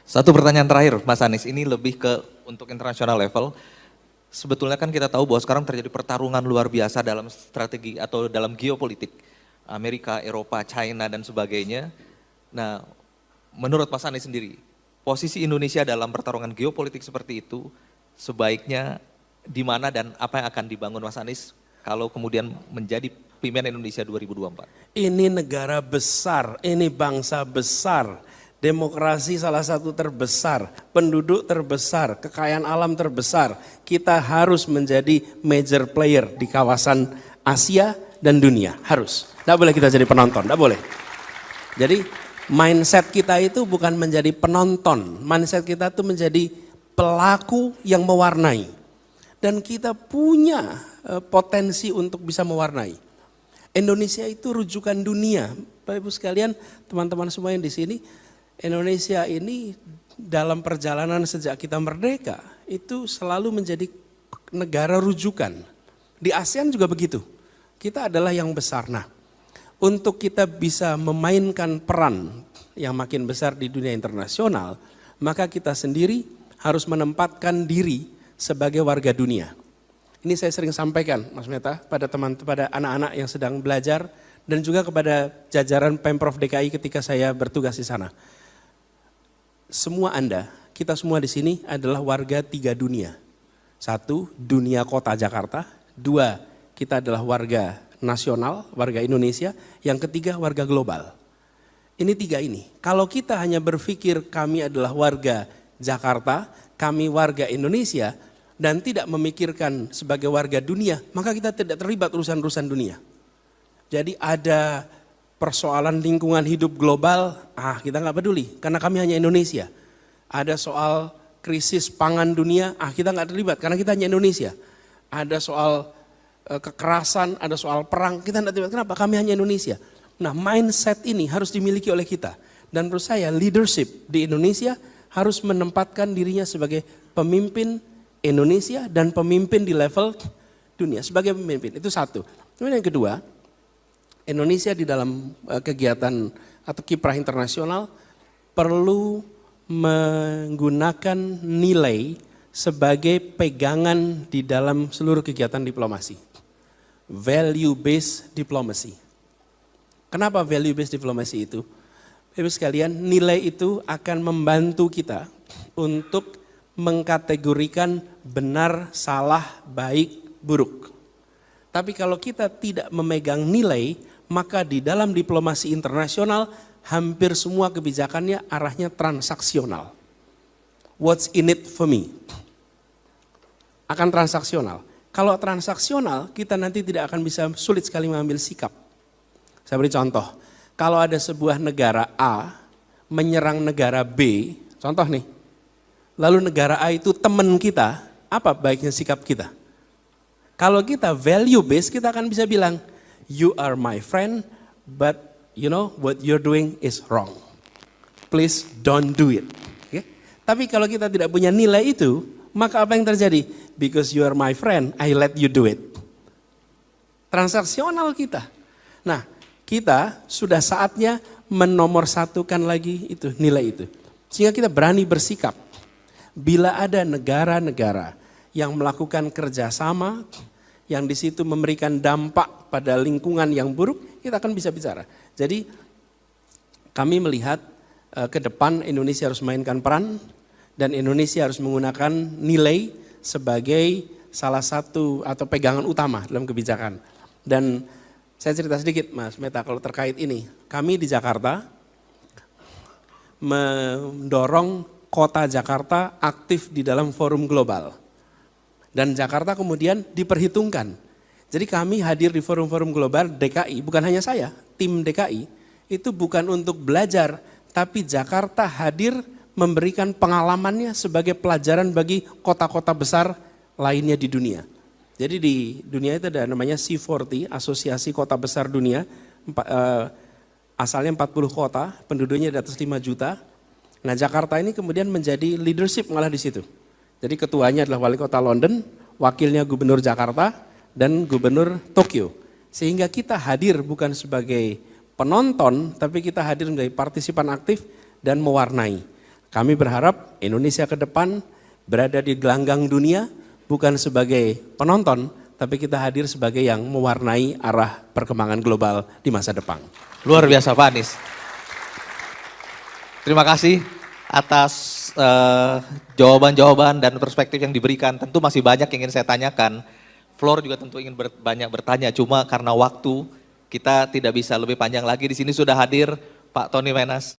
Satu pertanyaan terakhir, Mas Anies, ini lebih ke untuk international level. Sebetulnya kan kita tahu bahwa sekarang terjadi pertarungan luar biasa dalam strategi atau dalam geopolitik. Amerika, Eropa, China dan sebagainya. Nah, menurut Mas Anies sendiri, posisi Indonesia dalam pertarungan geopolitik seperti itu sebaiknya di mana dan apa yang akan dibangun Mas Anies kalau kemudian menjadi pimpinan Indonesia 2024? Ini negara besar, ini bangsa besar. Demokrasi salah satu terbesar, penduduk terbesar, kekayaan alam terbesar. Kita harus menjadi major player di kawasan Asia dan dunia, harus. Tidak boleh kita jadi penonton, tidak boleh. Jadi mindset kita itu bukan menjadi penonton, mindset kita itu menjadi pelaku yang mewarnai. Dan kita punya potensi untuk bisa mewarnai. Indonesia itu rujukan dunia. Bapak Ibu sekalian, teman-teman semua yang di sini, Indonesia ini dalam perjalanan sejak kita merdeka itu selalu menjadi negara rujukan. Di ASEAN juga begitu. Kita adalah yang besar. Nah, untuk kita bisa memainkan peran yang makin besar di dunia internasional, maka kita sendiri harus menempatkan diri sebagai warga dunia. Ini saya sering sampaikan, Mas Meta, pada pada anak-anak yang sedang belajar dan juga kepada jajaran Pemprov DKI ketika saya bertugas di sana. Semua Anda, kita semua di sini adalah warga 3 dunia. 1, dunia kota Jakarta. 2, kita adalah warga nasional, warga Indonesia. Yang ketiga, warga global. Ini 3 ini. Kalau kita hanya berpikir kami adalah warga Jakarta, kami warga Indonesia, dan tidak memikirkan sebagai warga dunia, maka kita tidak terlibat urusan-urusan dunia. Jadi ada persoalan lingkungan hidup global, kita nggak peduli karena kami hanya Indonesia. Ada soal krisis pangan dunia, kita nggak terlibat karena kita hanya Indonesia. Ada soal kekerasan, ada soal perang, kita nggak terlibat. Kenapa? Kami hanya Indonesia. Nah, mindset ini harus dimiliki oleh kita. Dan menurut saya leadership di Indonesia harus menempatkan dirinya sebagai pemimpin Indonesia dan pemimpin di level dunia sebagai pemimpin. Itu satu. Kemudian yang kedua, Indonesia di dalam kegiatan atau kiprah internasional perlu menggunakan nilai sebagai pegangan di dalam seluruh kegiatan diplomasi. Value based diplomacy. Kenapa value based diplomacy itu? Bapak sekalian, nilai itu akan membantu kita untuk mengkategorikan benar, salah, baik, buruk. Tapi kalau kita tidak memegang nilai, maka di dalam diplomasi internasional hampir semua kebijakannya arahnya transaksional. What's in it for me? Akan transaksional. Kalau transaksional kita nanti tidak akan bisa, sulit sekali mengambil sikap. Saya beri contoh, kalau ada sebuah negara A menyerang negara B, contoh nih, lalu negara A itu teman kita, apa baiknya sikap kita? Kalau kita value based, kita akan bisa bilang, you are my friend, but you know what you're doing is wrong. Please don't do it. Okay? Tapi kalau kita tidak punya nilai itu, maka apa yang terjadi? Because you are my friend, I let you do it. Transaksional kita. Nah, kita sudah saatnya menomorsatukan lagi itu, nilai itu. Sehingga kita berani bersikap. Bila ada negara-negara yang melakukan kerjasama, yang di situ memberikan dampak pada lingkungan yang buruk, kita akan bisa bicara. Jadi kami melihat ke depan Indonesia harus mainkan peran dan Indonesia harus menggunakan nilai sebagai salah satu atau pegangan utama dalam kebijakan. Dan saya cerita sedikit Mas Meta kalau terkait ini. Kami di Jakarta mendorong kota Jakarta aktif di dalam forum global. Dan Jakarta kemudian diperhitungkan. Jadi kami hadir di forum-forum global DKI, bukan hanya saya, tim DKI, itu bukan untuk belajar, tapi Jakarta hadir memberikan pengalamannya sebagai pelajaran bagi kota-kota besar lainnya di dunia. Jadi di dunia itu ada namanya C40, Asosiasi Kota Besar Dunia, asalnya 40 kota, penduduknya di atas 5 juta. Nah Jakarta ini kemudian menjadi leadership malah di situ. Jadi ketuanya adalah wali kota London, wakilnya gubernur Jakarta, dan gubernur Tokyo. Sehingga kita hadir bukan sebagai penonton, tapi kita hadir menjadi partisipan aktif dan mewarnai. Kami berharap Indonesia ke depan berada di gelanggang dunia bukan sebagai penonton, tapi kita hadir sebagai yang mewarnai arah perkembangan global di masa depan. Luar biasa Pak Anies. Terima kasih atas jawaban-jawaban dan perspektif yang diberikan. Tentu masih banyak yang ingin saya tanyakan. Floor juga tentu ingin banyak bertanya, cuma karena waktu kita tidak bisa lebih panjang lagi. Di sini sudah hadir Pak Tony Menas.